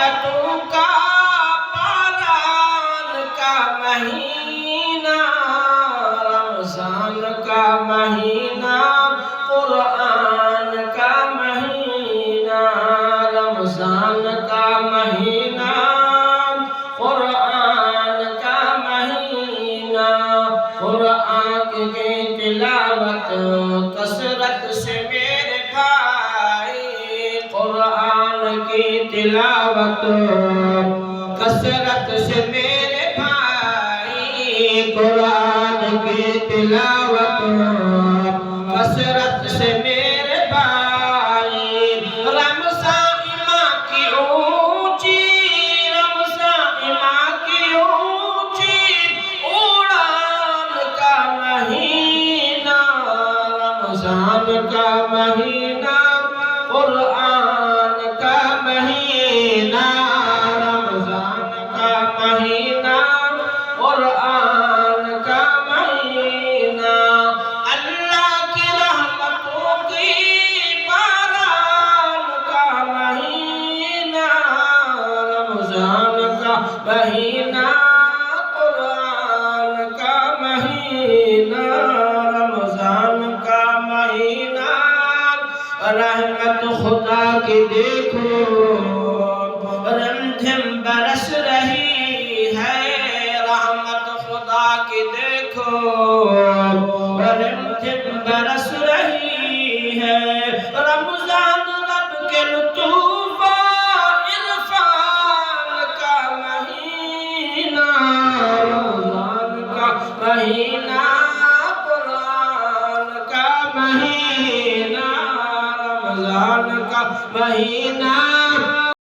रहमतों का पारान का महीना, रमजान का महीना, कुरान का महीना, रमजान का महीना, कुरान का महीना। कुरान की तिलावत कसरत से मेरे भाई, कुरान की तिलावत कसरत से मेरे भाई, कुरान की तिलावत कसरत से मेरे भाई। रमज़ान माँ की ऊंची, रमज़ान माँ की ऊंची उड़ान का महीना, रमज़ान का महीना, कुरान का महीना, रमज़ान का महीना, कुरान का महीना। अल्लाह की रहमतों की बारान का महीना, रमज़ान का महीना, कुरान का महीना, रमज़ान का महीना। रहमत खुदा की देखो रिमझिम बरस रही है, रहमत खुदा की देखो रिमझिम बरस रही है। रमज़ान रब के लुत्फ़ इरफान का महीना, रमज़ान का महीना, कुरान का महीना, रमज़ान का महीना।